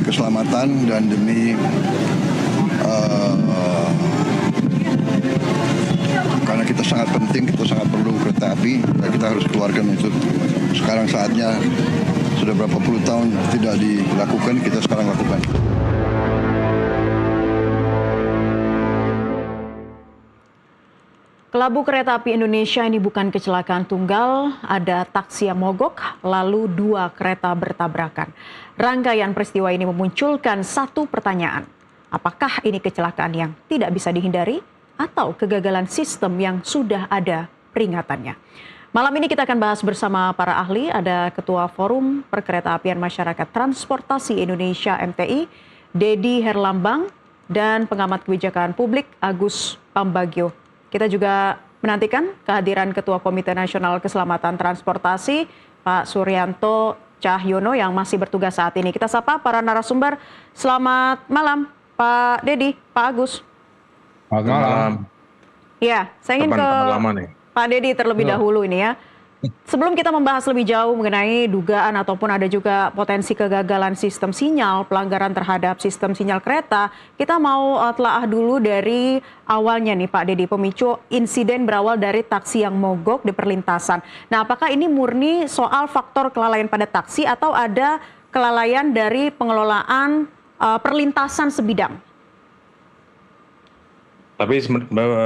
keselamatan dan demi karena kita sangat penting, kita sangat perlu kereta api, dan kita harus keluarkan itu. Sekarang saatnya, sudah berapa puluh tahun tidak dilakukan, kita sekarang lakukan. Kelabu kereta api Indonesia ini bukan kecelakaan tunggal, ada taksi yang mogok, lalu dua kereta bertabrakan. Rangkaian peristiwa ini memunculkan satu pertanyaan. Apakah ini kecelakaan yang tidak bisa dihindari atau kegagalan sistem yang sudah ada peringatannya? Malam ini kita akan bahas bersama para ahli, ada Ketua Forum Perkeretaapian Masyarakat Transportasi Indonesia MTI, Dedi Herlambang, dan pengamat kebijakan publik Agus Pambagio. Kita juga menantikan kehadiran Ketua Komite Nasional Keselamatan Transportasi, Pak Suryanto Cahyono yang masih bertugas saat ini. Kita sapa para narasumber. Selamat malam, Pak Dedi, Pak Agus. Selamat malam. Ya, saya ingin ke Pak Dedi terlebih dahulu ini ya. Sebelum kita membahas lebih jauh mengenai dugaan ataupun ada juga potensi kegagalan sistem sinyal, pelanggaran terhadap sistem sinyal kereta, kita mau telaah dulu dari awalnya nih Pak Dedi, pemicu insiden berawal dari taksi yang mogok di perlintasan. Nah, apakah ini murni soal faktor kelalaian pada taksi atau ada kelalaian dari pengelolaan perlintasan sebidang? Tapi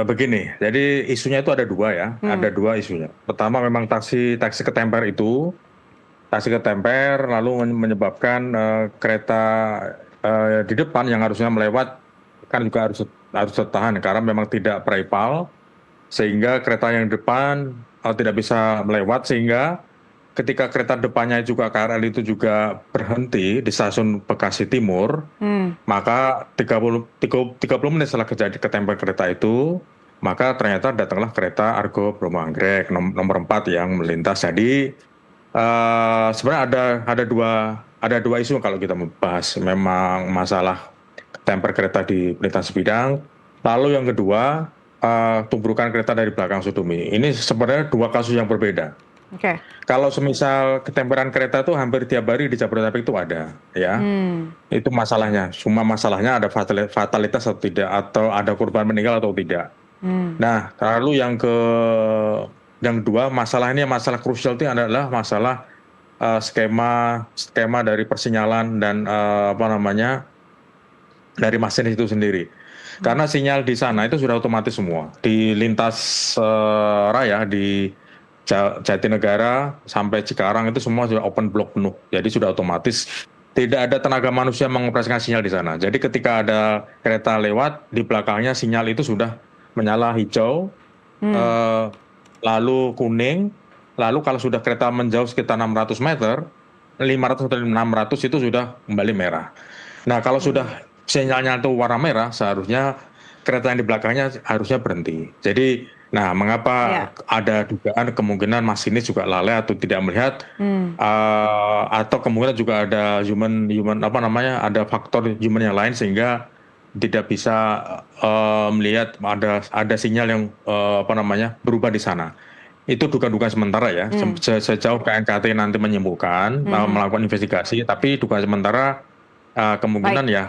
begini, jadi isunya itu ada dua ya, ada dua isunya. Pertama memang taksi ketemper itu, taksi ketemper lalu menyebabkan kereta di depan yang harusnya melewat kan juga harus tertahan karena memang tidak prepal, sehingga kereta yang di depan tidak bisa melewat, sehingga ketika kereta depannya juga KRL itu juga berhenti di stasiun Bekasi Timur, maka 30 menit setelah kejadian ketemper kereta itu, maka ternyata datanglah kereta Argo Bromo Anggrek nomor 4 yang melintas. Jadi sebenarnya ada dua isu kalau kita membahas, memang masalah ketemper kereta di perlintasan sebidang. Lalu yang kedua, tumpukan kereta dari belakang Sudumi. Ini sebenarnya dua kasus yang berbeda. Okay. Kalau semisal ketemperan kereta itu hampir tiap hari di Jabodetabek itu ada, ya. Itu masalahnya. Cuma masalahnya ada fatalitas atau tidak, atau ada korban meninggal atau tidak. Nah, lalu yang kedua, masalah ini masalah krusial itu adalah masalah skema dari persinyalan dan dari masinis itu sendiri. Karena sinyal di sana itu sudah otomatis semua di lintas raya di Jatinegara sampai Cikarang itu semua sudah open block penuh, jadi sudah otomatis tidak ada tenaga manusia mengoperasikan sinyal di sana. Jadi ketika ada kereta lewat di belakangnya sinyal itu sudah menyala hijau, lalu kuning, lalu kalau sudah kereta menjauh sekitar 600 meter, 500 atau 600 itu sudah kembali merah. Nah kalau sudah sinyalnya itu warna merah, seharusnya kereta yang di belakangnya harusnya berhenti. Jadi nah, mengapa ada dugaan kemungkinan masinis juga lalai atau tidak melihat, atau kemungkinan juga ada ada faktor human yang lain sehingga tidak bisa melihat ada sinyal yang berubah di sana. Itu dugaan sementara ya. Sejauh KNKT nanti menyimpulkan melakukan investigasi, tapi dugaan sementara kemungkinan ya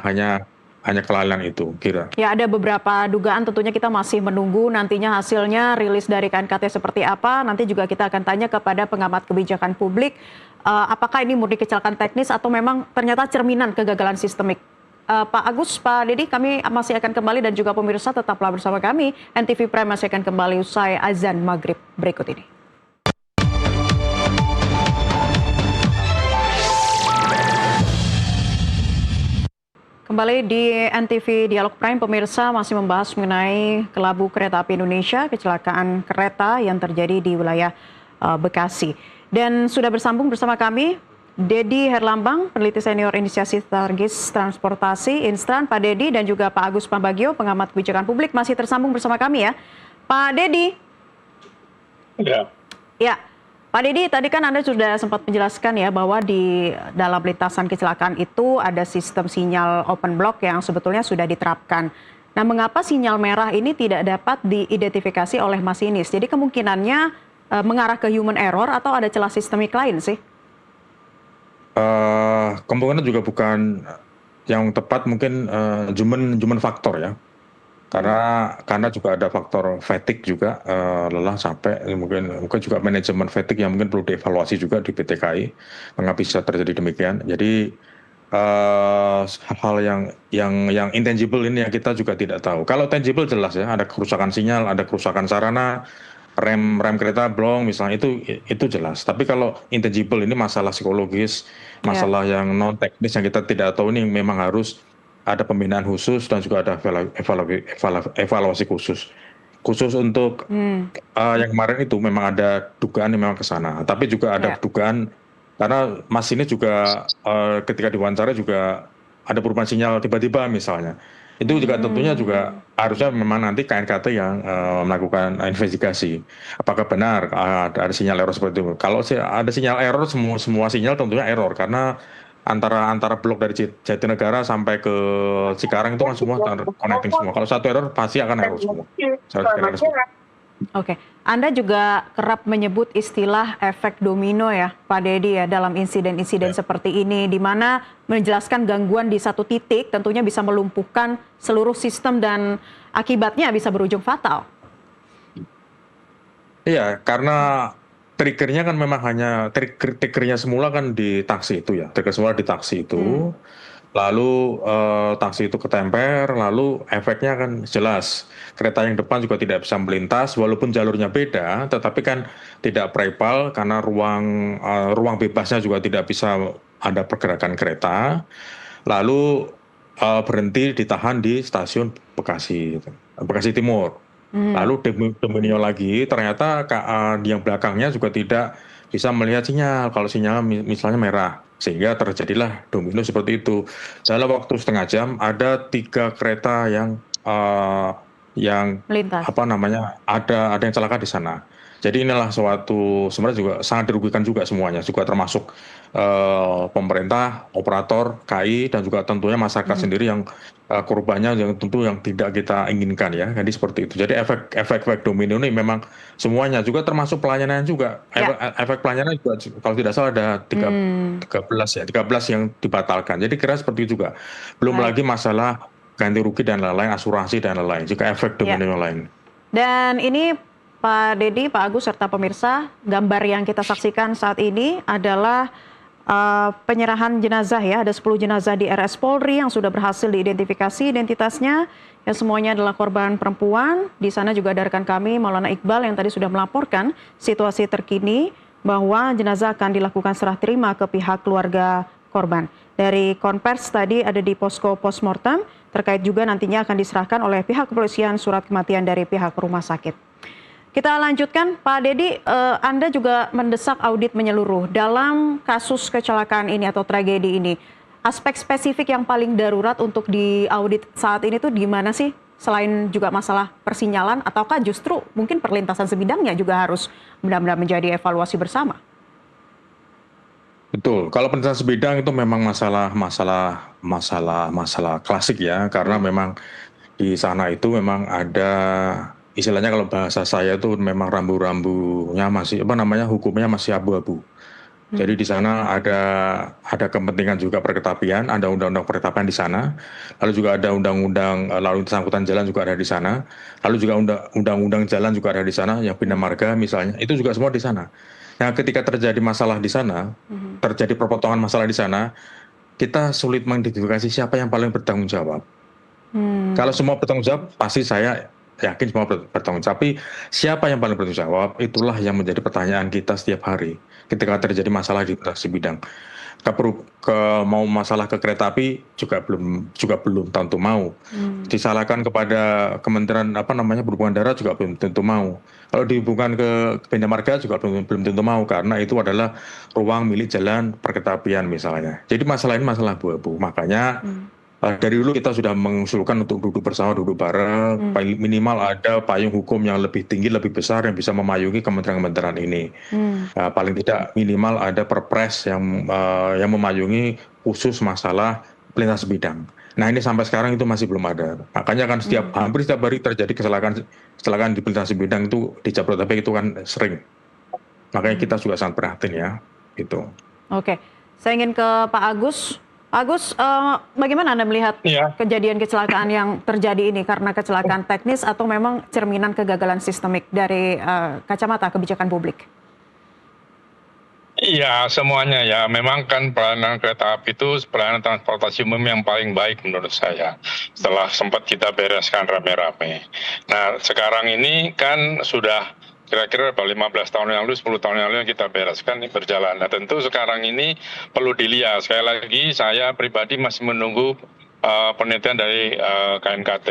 hanya kelalaian itu, kira. Ya, ada beberapa dugaan, tentunya kita masih menunggu nantinya hasilnya rilis dari KNKT seperti apa. Nanti juga kita akan tanya kepada pengamat kebijakan publik, apakah ini murni kecelakaan teknis atau memang ternyata cerminan kegagalan sistemik. Pak Agus, Pak Dedi, kami masih akan kembali dan juga pemirsa tetaplah bersama kami. NTV Prime masih akan kembali usai azan maghrib berikut ini. Kembali di NTV Dialog Prime, pemirsa masih membahas mengenai Kelabu Kereta Api Indonesia, kecelakaan kereta yang terjadi di wilayah Bekasi. Dan sudah bersambung bersama kami Dedi Herlambang, peneliti senior Inisiasi Strategis Transportasi Instran, Pak Dedi, dan juga Pak Agus Pambagio, pengamat kebijakan publik, masih tersambung bersama kami ya. Pak Dedi. Ya. Pak Dedi, tadi kan Anda sudah sempat menjelaskan ya bahwa di dalam lintasan kecelakaan itu ada sistem sinyal open block yang sebetulnya sudah diterapkan. Nah, mengapa sinyal merah ini tidak dapat diidentifikasi oleh masinis? Jadi kemungkinannya mengarah ke human error atau ada celah sistemik lain sih? Kemungkinan juga bukan yang tepat mungkin human faktor ya. Karena juga ada faktor fatigue juga, lelah, capek, mungkin juga manajemen fatigue yang mungkin perlu dievaluasi juga di PT KAI, mengapa bisa terjadi demikian. Jadi hal-hal yang intangible ini yang kita juga tidak tahu. Kalau tangible jelas ya, ada kerusakan sinyal, ada kerusakan sarana, rem kereta blong misalnya, itu jelas. Tapi kalau intangible ini masalah psikologis, Ya. masalah yang non teknis yang kita tidak tahu, ini memang harus ada pembinaan khusus dan juga ada evaluasi khusus untuk Hmm. yang kemarin itu memang ada dugaan yang memang ke sana. Tapi juga ada Ya. dugaan karena Mas ini juga ketika diwawancara juga ada perubahan sinyal tiba-tiba misalnya. Itu juga tentunya juga harusnya memang nanti KNKT yang melakukan investigasi. Apakah benar ada sinyal error seperti itu? Kalau ada sinyal error, semua sinyal tentunya error karena antara blok dari Jatinegara sampai ke Cikarang itu kan semua connecting semua. Kalau satu error pasti akan error semua. Oke, Anda juga kerap menyebut istilah efek domino ya, Pak Dedi ya, dalam insiden-insiden seperti ini, di mana menjelaskan gangguan di satu titik tentunya bisa melumpuhkan seluruh sistem dan akibatnya bisa berujung fatal. Iya, karena triggernya kan memang hanya triggernya semula kan di taksi itu ya, trigger semula di taksi itu, lalu taksi itu ketemper, lalu efeknya kan jelas kereta yang depan juga tidak bisa melintas, walaupun jalurnya beda, tetapi kan tidak prepal karena ruang bebasnya juga tidak bisa ada pergerakan kereta, lalu berhenti ditahan di stasiun Bekasi Timur. Lalu domino lagi, ternyata yang belakangnya juga tidak bisa melihat sinyal. Kalau sinyal misalnya merah, sehingga terjadilah domino seperti itu. Dalam waktu setengah jam ada 3 kereta yang Melintas. ada yang celaka di sana. Jadi inilah suatu sebenarnya juga sangat dirugikan juga semuanya, juga termasuk pemerintah, operator, KAI, dan juga tentunya masyarakat sendiri yang korbannya yang tentu yang tidak kita inginkan ya. Jadi seperti itu. Jadi efek domino ini memang semuanya juga termasuk pelayanan juga. Efek pelayanan juga kalau tidak salah ada 13 yang dibatalkan. Jadi kira seperti itu juga. Belum Baik. lagi masalah ganti rugi dan lain-lain, asuransi dan lain-lain. Juga efek domino yang lain. Dan ini Pak Dedi, Pak Agus, serta pemirsa, gambar yang kita saksikan saat ini adalah penyerahan jenazah ya. Ada 10 jenazah di RS Polri yang sudah berhasil diidentifikasi identitasnya. Yang semuanya adalah korban perempuan. Di sana juga ada rekan kami, Maulana Iqbal, yang tadi sudah melaporkan situasi terkini bahwa jenazah akan dilakukan serah terima ke pihak keluarga korban. Dari konvers tadi ada di posko postmortem, terkait juga nantinya akan diserahkan oleh pihak kepolisian surat kematian dari pihak rumah sakit. Kita lanjutkan, Pak Dedi, Anda juga mendesak audit menyeluruh dalam kasus kecelakaan ini atau tragedi ini. Aspek spesifik yang paling darurat untuk diaudit saat ini tuh gimana sih? Selain juga masalah persinyalan, ataukah justru mungkin perlintasan sebidangnya juga harus benar-benar menjadi evaluasi bersama? Betul. Kalau perlintasan sebidang itu memang masalah klasik ya, karena memang di sana itu memang ada istilahnya kalau bahasa saya itu memang rambu-rambunya masih hukumnya masih abu-abu. Jadi di sana ada kepentingan juga perkeretapian, ada undang-undang perkeretapian di sana, lalu juga ada undang-undang lalu lintas angkutan jalan juga ada di sana, lalu juga undang-undang jalan juga ada di sana, yang bina marga misalnya, itu juga semua di sana. Nah, ketika terjadi masalah di sana, terjadi perpotongan masalah di sana, kita sulit mengidentifikasi siapa yang paling bertanggung jawab. Kalau semua bertanggung jawab, pasti saya yakin semua bertanggung jawab. Tapi siapa yang paling bertanggung jawab, itulah yang menjadi pertanyaan kita setiap hari. Ketika terjadi masalah di bidang. Mau masalah ke kereta api juga belum tentu mau. Disalahkan kepada Kementerian Perhubungan Darat juga belum tentu mau. Kalau dihubungkan ke Bina Marga juga belum tentu mau, karena itu adalah ruang milik jalan perkeretapian misalnya. Jadi masalah ini masalah abu-abu. Makanya dari dulu kita sudah mengusulkan untuk duduk bersama, duduk bareng, minimal ada payung hukum yang lebih tinggi, lebih besar yang bisa memayungi kementerian-kementerian ini. Paling tidak minimal ada perpres yang memayungi khusus masalah perlintasan sebidang. Nah, ini sampai sekarang itu masih belum ada. Makanya kan hampir setiap hari terjadi kecelakaan di perlintasan sebidang itu di Jabodetabek itu kan sering. Makanya kita juga sangat prihatin ya, gitu. Oke, saya ingin ke Pak Agus. Pak Agus, bagaimana Anda melihat Iya. kejadian kecelakaan yang terjadi ini karena kecelakaan teknis atau memang cerminan kegagalan sistemik dari kacamata kebijakan publik? Iya, semuanya ya. Memang kan pelayanan kereta api itu pelayanan transportasi umum yang paling baik menurut saya. Setelah sempat kita bereskan rame-rame. Nah, sekarang ini kan sudah kira-kira 15 tahun yang lalu, 10 tahun yang lalu yang kita bereskan ini berjalan. Nah, tentu sekarang ini perlu dilihat. Sekali lagi saya pribadi masih menunggu penelitian dari KNKT.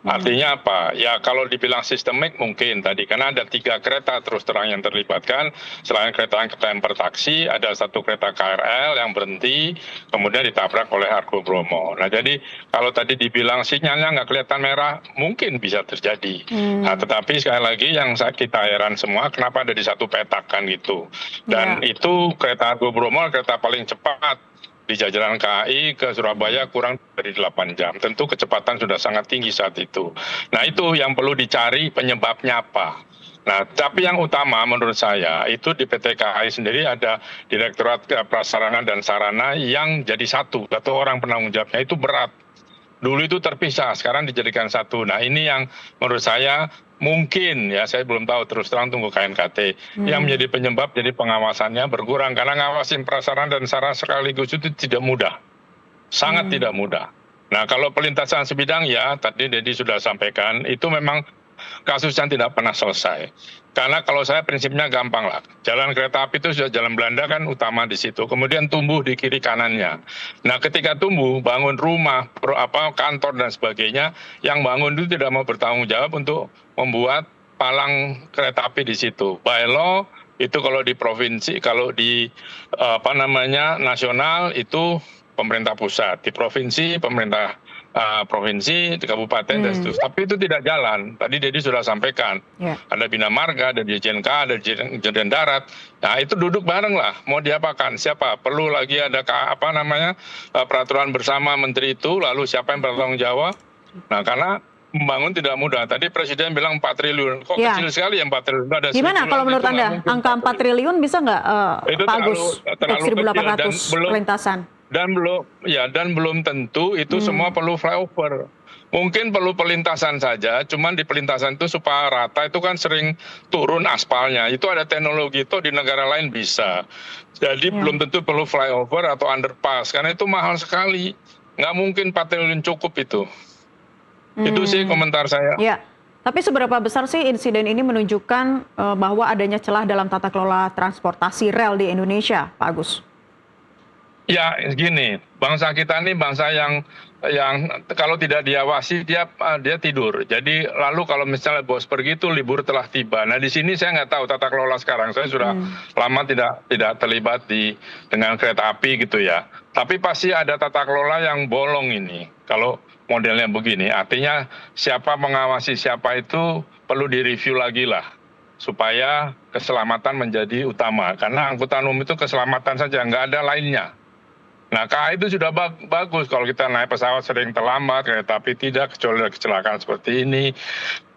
Artinya apa? Ya kalau dibilang sistemik mungkin tadi, karena ada 3 kereta terus terang yang terlibatkan. Selain kereta yang per taksi, ada 1 kereta KRL yang berhenti, kemudian ditabrak oleh Argo Bromo. Nah jadi kalau tadi dibilang sinyalnya nggak kelihatan merah, mungkin bisa terjadi. Nah tetapi sekali lagi yang kita heran semua, kenapa ada di satu petak kan gitu. Dan itu kereta Argo Bromo kereta paling cepat di jajaran KAI ke Surabaya kurang dari 8 jam. Tentu kecepatan sudah sangat tinggi saat itu. Nah itu yang perlu dicari penyebabnya apa. Nah tapi yang utama menurut saya itu di PT KAI sendiri ada Direktorat Prasarana dan Sarana yang jadi satu orang penanggung jawabnya, itu berat. Dulu itu terpisah, sekarang dijadikan satu. Nah ini yang menurut saya mungkin ya, saya belum tahu, terus terang tunggu KNKT yang menjadi penyebab, jadi pengawasannya berkurang karena ngawasin prasarana dan sarana sekaligus itu tidak mudah, sangat tidak mudah. Nah kalau pelintasan sebidang ya tadi Dedi sudah sampaikan, itu memang kasus yang tidak pernah selesai. Karena kalau saya prinsipnya gampang lah, jalan kereta api itu sudah jalan Belanda kan utama di situ, kemudian tumbuh di kiri kanannya. Nah ketika tumbuh, bangun rumah, kantor dan sebagainya, yang bangun itu tidak mau bertanggung jawab untuk membuat palang kereta api di situ. By law itu kalau di provinsi, kalau di nasional itu pemerintah pusat, di provinsi pemerintah provinsi, di kabupaten dan seterusnya. Tapi itu tidak jalan. Tadi Dedi sudah sampaikan. Ada Bina Marga, ada Dirjen K, ada Dirjen Darat. Nah itu duduk bareng lah. Mau diapakan? Siapa? Perlu lagi ada peraturan bersama menteri itu. Lalu siapa yang bertanggung jawab? Nah karena membangun tidak mudah. Tadi Presiden bilang 4 triliun. Kok kecil sekali ya 4 triliun? Ada gimana kalau menurut Anda? Angka 4 triliun bisa nggak Pak Agus untuk 1.800 perlintasan? Dan belum tentu itu semua perlu flyover. Mungkin perlu pelintasan saja, cuman di pelintasan itu supaya rata itu kan sering turun aspalnya. Itu ada teknologi itu di negara lain bisa. Jadi belum tentu perlu flyover atau underpass, karena itu mahal sekali. Nggak mungkin 4 triliun cukup itu. Itu sih komentar saya. Ya. Tapi seberapa besar sih insiden ini menunjukkan bahwa adanya celah dalam tata kelola transportasi rel di Indonesia, Pak Agus? Ya gini, bangsa kita ini bangsa yang kalau tidak diawasi dia tidur. Jadi lalu kalau misalnya bos pergi itu libur telah tiba. Nah di sini saya nggak tahu tata kelola sekarang. Saya sudah lama tidak terlibat dengan kereta api gitu ya. Tapi pasti ada tata kelola yang bolong ini. Kalau modelnya begini, artinya siapa mengawasi siapa itu perlu direview lagi lah, supaya keselamatan menjadi utama. Karena angkutan umum itu keselamatan saja, nggak ada lainnya. Nah KAI itu sudah bagus, kalau kita naik pesawat sering terlambat, kereta api tidak, kecuali ada kecelakaan seperti ini,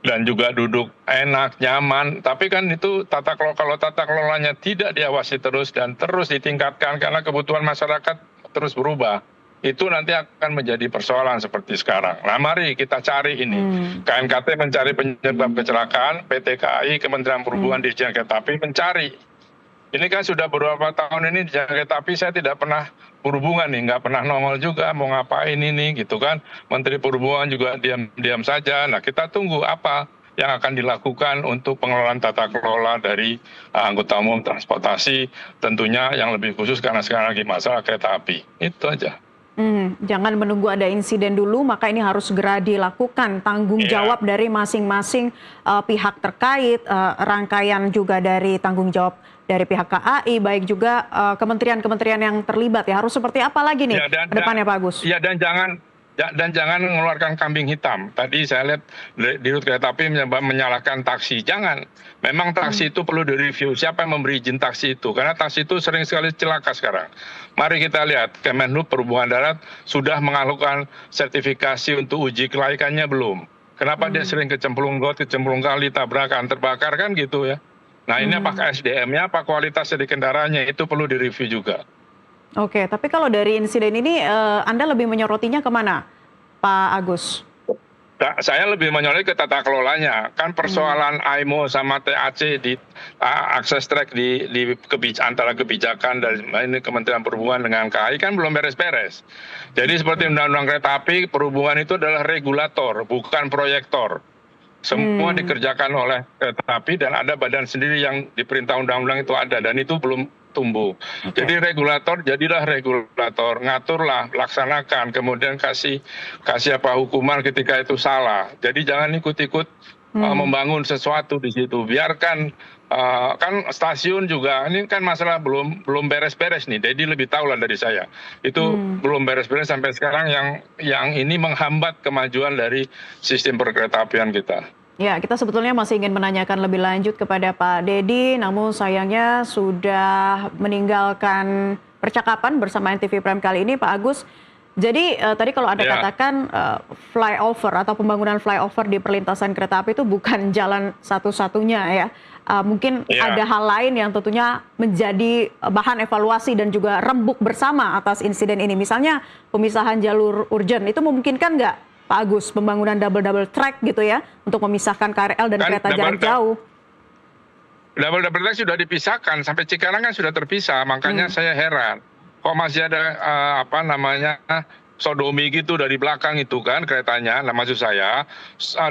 dan juga duduk enak, nyaman. Tapi kan itu kalau tata kelolanya tidak diawasi terus dan terus ditingkatkan karena kebutuhan masyarakat terus berubah, itu nanti akan menjadi persoalan seperti sekarang. Nah mari kita cari ini. KNKT mencari penyebab kecelakaan, PT KAI, Kementerian Perhubungan, Dirjen Kereta Api mencari. Ini kan sudah beberapa tahun ini di kereta api saya tidak pernah berhubungan nih, nggak pernah nongol juga mau ngapain ini gitu kan. Menteri Perhubungan juga diam saja. Nah kita tunggu apa yang akan dilakukan untuk pengelolaan tata kelola dari anggota umum transportasi, tentunya yang lebih khusus karena sekarang lagi masalah kereta api. Itu aja. Jangan menunggu ada insiden dulu, maka ini harus segera dilakukan. Tanggung jawab dari masing-masing pihak terkait, rangkaian juga dari tanggung jawab dari pihak KAI, baik juga kementerian-kementerian yang terlibat ya. Harus seperti apa lagi nih ke depannya Pak Agus? Ya dan jangan mengeluarkan kambing hitam. Tadi saya lihat Dirut Kereta Api menyalahkan taksi. Jangan. Memang taksi itu perlu direview. Siapa yang memberi izin taksi itu? Karena taksi itu sering sekali celaka sekarang. Mari kita lihat, Kemenhub Perhubungan Darat sudah melakukan sertifikasi untuk uji kelaikannya belum? Kenapa dia sering kecemplung kali, tabrakan, terbakar kan gitu ya? Nah ini apakah SDM-nya, apa kualitasnya di kendaraannya, itu perlu direview juga. Oke, tapi kalau dari insiden ini Anda lebih menyorotinya kemana, Pak Agus? Saya lebih menyoroti ke tata kelolanya. Kan persoalan AIMO sama TAC di akses track di antara kebijakan dari ini Kementerian Perhubungan dengan KAI kan belum beres-beres. Jadi seperti Undang-Undang Kereta Api, perhubungan itu adalah regulator, bukan proyektor. Semua dikerjakan oleh kereta api dan ada badan sendiri yang diperintah undang-undang itu ada dan itu belum tumbuh. Jadi regulator, jadilah regulator, ngaturlah, laksanakan, kemudian kasih apa hukuman ketika itu salah. Jadi jangan ikut-ikut membangun sesuatu di situ. Biarkan kan stasiun juga ini kan masalah belum beres-beres nih. Jadi lebih tahu lah dari saya. Itu belum beres-beres sampai sekarang yang ini menghambat kemajuan dari sistem perkeretaapian kita. Ya, kita sebetulnya masih ingin menanyakan lebih lanjut kepada Pak Dedi, namun sayangnya sudah meninggalkan percakapan bersama NTV Prime kali ini, Pak Agus. Jadi tadi kalau Anda katakan flyover atau pembangunan flyover di perlintasan kereta api itu bukan jalan satu-satunya ya. Mungkin ada hal lain yang tentunya menjadi bahan evaluasi dan juga rembuk bersama atas insiden ini. Misalnya pemisahan jalur urgen, itu memungkinkan nggak Pak Agus, pembangunan double track gitu ya, untuk memisahkan KRL dan kereta jarak jauh? Double track sudah dipisahkan, sampai Cikarang kan sudah terpisah, makanya saya heran. Kok masih ada sodomi gitu dari belakang itu kan keretanya. Nah maksud saya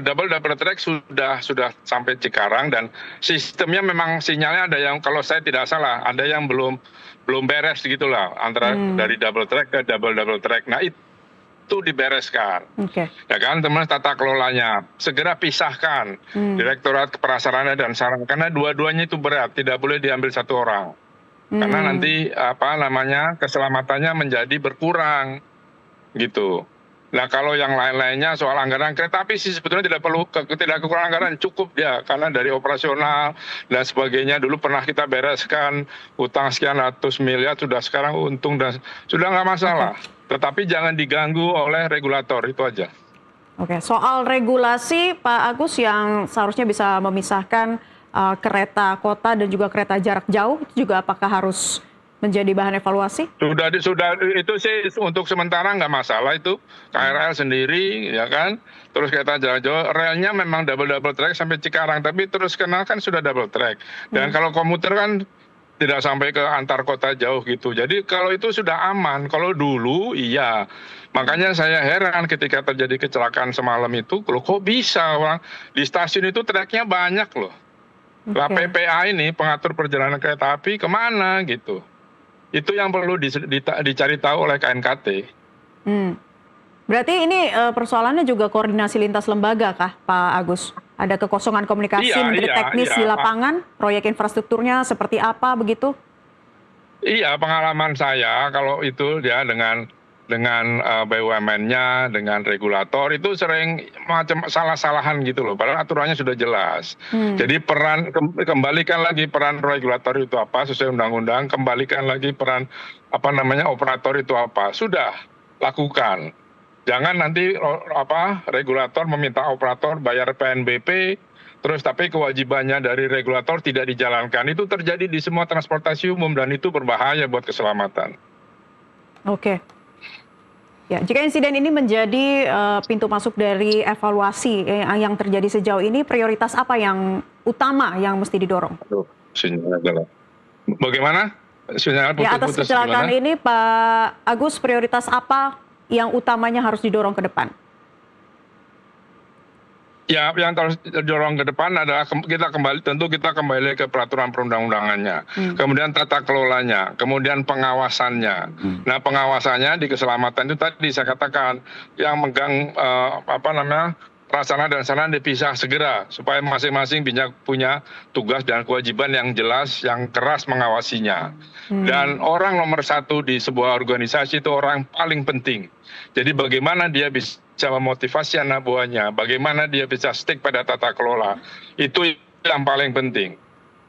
double track sudah sampai Cikarang dan sistemnya memang sinyalnya ada yang kalau saya tidak salah ada yang belum beres gitulah antara dari double track ke double track. Nah itu dibereskan, ya kan teman tata kelolanya segera pisahkan Direktorat Keprasarana dan Sarana karena dua-duanya itu berat, tidak boleh diambil satu orang karena nanti keselamatannya menjadi berkurang gitu. Nah kalau yang lain-lainnya soal anggaran kereta api sih sebetulnya tidak kekurangan anggaran, cukup ya karena dari operasional dan sebagainya dulu pernah kita bereskan utang sekian ratus miliar sudah sekarang untung dan sudah nggak masalah. Tetapi jangan diganggu oleh regulator, itu aja. Oke, soal regulasi Pak Agus yang seharusnya bisa memisahkan kereta kota dan juga kereta jarak jauh, itu juga apakah harus menjadi bahan evaluasi? Sudah itu sih untuk sementara nggak masalah itu KRL sendiri ya kan. Terus kereta jarak jauh relnya memang double track sampai Cikarang, tapi terus kenal kan sudah double track. Dan kalau komuter kan tidak sampai ke antar kota jauh gitu. Jadi kalau itu sudah aman. Kalau dulu iya. Makanya saya heran ketika terjadi kecelakaan semalam itu, loh kok bisa orang di stasiun itu tracknya banyak loh. Lah PPA ini pengatur perjalanan kereta api kemana gitu. Itu yang perlu dicari tahu oleh KNKT. Berarti ini persoalannya juga koordinasi lintas lembaga kah Pak Agus? Ada kekosongan komunikasi menteri teknis di lapangan, proyek infrastrukturnya seperti apa begitu? Iya, pengalaman saya kalau itu ya dengan BUMN-nya, dengan regulator itu sering macam salah-salahan gitu loh. Padahal aturannya sudah jelas. Jadi kembalikan lagi peran regulator itu apa sesuai undang-undang, kembalikan lagi peran operator itu apa. Sudah lakukan. Jangan nanti regulator meminta operator bayar PNBP, terus tapi kewajibannya dari regulator tidak dijalankan. Itu terjadi di semua transportasi umum dan itu berbahaya buat keselamatan. Oke. Ya, jika insiden ini menjadi pintu masuk dari evaluasi yang terjadi sejauh ini, prioritas apa yang utama yang mesti didorong? Bagaimana? Ya, atas kecelakaan ini Pak Agus, prioritas apa yang utamanya harus didorong ke depan? Ya, yang harus didorong ke depan adalah kita kembali ke peraturan perundang-undangannya, kemudian tata kelolanya, kemudian pengawasannya. Nah, pengawasannya di keselamatan itu tadi saya katakan yang megang prasarana dan sarana dipisah segera supaya masing-masing punya tugas dan kewajiban yang jelas, yang keras mengawasinya. Dan orang nomor satu di sebuah organisasi itu orang paling penting. Jadi bagaimana dia bisa memotivasi anak buahnya, bagaimana dia bisa stick pada tata kelola, itu yang paling penting.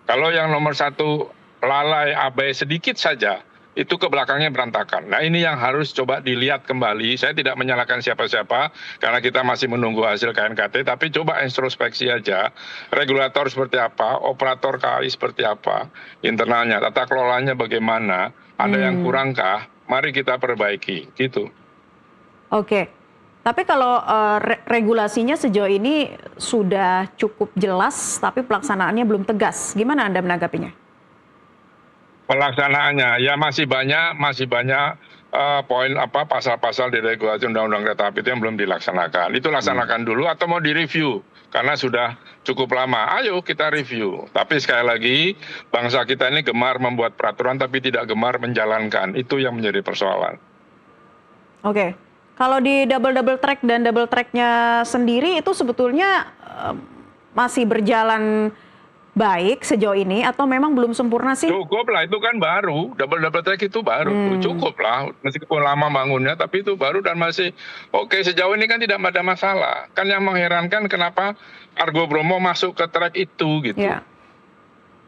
Kalau yang nomor satu lalai, abai sedikit saja, itu ke belakangnya berantakan. Nah ini yang harus coba dilihat kembali. Saya tidak menyalahkan siapa-siapa karena kita masih menunggu hasil KNKT, tapi coba introspeksi aja. Regulator seperti apa, operator KAI seperti apa, internalnya, tata kelolanya bagaimana, ada yang kurangkah, mari kita perbaiki, gitu. Oke, tapi kalau regulasinya sejauh ini sudah cukup jelas, tapi pelaksanaannya belum tegas. Gimana Anda menanggapinya? Pelaksanaannya ya masih banyak poin pasal-pasal di regulasi undang-undang kereta api itu yang belum dilaksanakan. Itu laksanakan dulu atau mau direview karena sudah cukup lama. Ayo kita review. Tapi sekali lagi bangsa kita ini gemar membuat peraturan tapi tidak gemar menjalankan. Itu yang menjadi persoalan. Oke, kalau di double track dan double tracknya sendiri itu sebetulnya masih berjalan baik sejauh ini atau memang belum sempurna sih? Cukup lah, itu kan baru, double track itu baru, cukup lah, meskipun lama bangunnya, tapi itu baru dan masih oke. Sejauh ini kan tidak ada masalah. Kan yang mengherankan kenapa Argo Bromo masuk ke track itu gitu.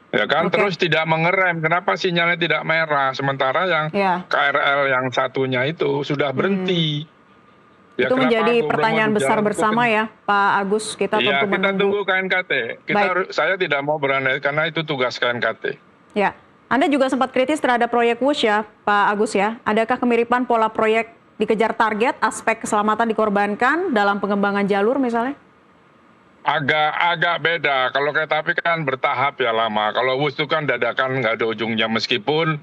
Ya kan, terus tidak mengerem, kenapa sinyalnya tidak merah, sementara yang KRL yang satunya itu sudah berhenti. Ya, itu menjadi pertanyaan besar bersama ya, Pak Agus. Kita tentu kita tunggu KNKT. Saya tidak mau berandai karena itu tugas KNKT. Ya, Anda juga sempat kritis terhadap proyek WUS ya, Pak Agus ya. Adakah kemiripan pola proyek dikejar target, aspek keselamatan dikorbankan dalam pengembangan jalur misalnya? Agak beda. Kalau kereta api kan bertahap ya lama. Kalau WUS itu kan dadakan nggak ada ujungnya. Meskipun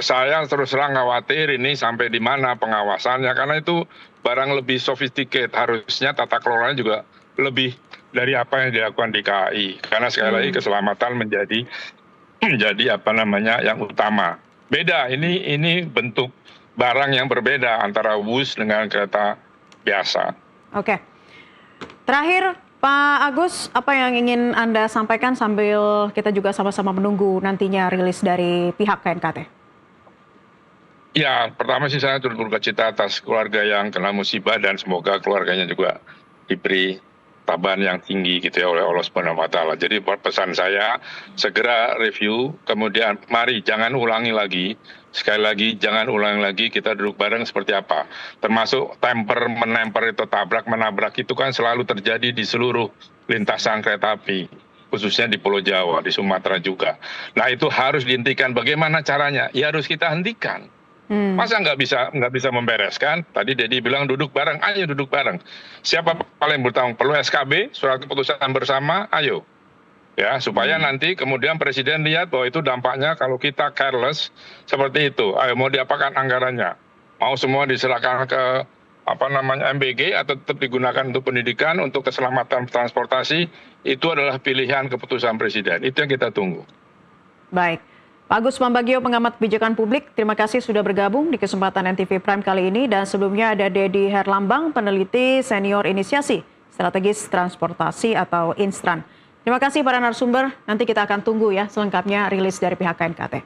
saya terus terang khawatir ini sampai di mana pengawasannya. Karena itu barang lebih sophisticated. Harusnya tata kelolanya juga lebih dari apa yang dilakukan di KAI. Karena sekali lagi keselamatan menjadi yang utama. Beda. Ini bentuk barang yang berbeda antara WUS dengan kereta biasa. Oke. Terakhir, Pak Agus, apa yang ingin Anda sampaikan sambil kita juga sama-sama menunggu nantinya rilis dari pihak KNKT? Ya, pertama sih saya turut berduka cita atas keluarga yang kena musibah dan semoga keluarganya juga diberi tabahan yang tinggi gitu ya oleh Allah Subhanahu wa taala. Jadi pesan saya segera review, kemudian mari jangan ulangi lagi. Sekali lagi jangan ulangi lagi, kita duduk bareng seperti apa. Termasuk menemper itu menabrak itu kan selalu terjadi di seluruh lintasan kereta api, khususnya di Pulau Jawa, di Sumatera juga. Nah, itu harus dihentikan. Bagaimana caranya? Ya harus kita hentikan. Masa nggak bisa membereskan? Tadi Dedi bilang duduk bareng, ayo duduk bareng. Siapa paling bertanggung? Perlu SKB, surat keputusan bersama, ayo. Ya, supaya nanti kemudian Presiden lihat bahwa itu dampaknya kalau kita careless seperti itu. Ayo mau diapakan anggarannya? Mau semua diserahkan ke MBG atau tetap digunakan untuk pendidikan, untuk keselamatan transportasi? Itu adalah pilihan keputusan Presiden. Itu yang kita tunggu. Baik. Pak Agus Pambagio, pengamat kebijakan publik, terima kasih sudah bergabung di kesempatan NTV Prime kali ini. Dan sebelumnya ada Dedi Herlambang, peneliti senior inisiasi strategis transportasi atau Instran. Terima kasih para narasumber, nanti kita akan tunggu ya selengkapnya rilis dari pihak KNKT.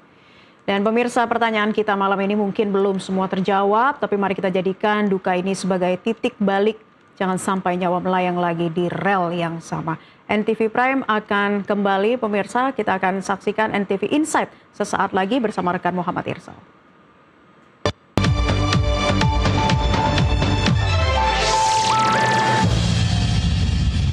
Dan pemirsa, pertanyaan kita malam ini mungkin belum semua terjawab, tapi mari kita jadikan duka ini sebagai titik balik. Jangan sampai nyawa melayang lagi di rel yang sama. NTV Prime akan kembali, pemirsa, kita akan saksikan NTV Insight sesaat lagi bersama rekan Muhammad Irsal.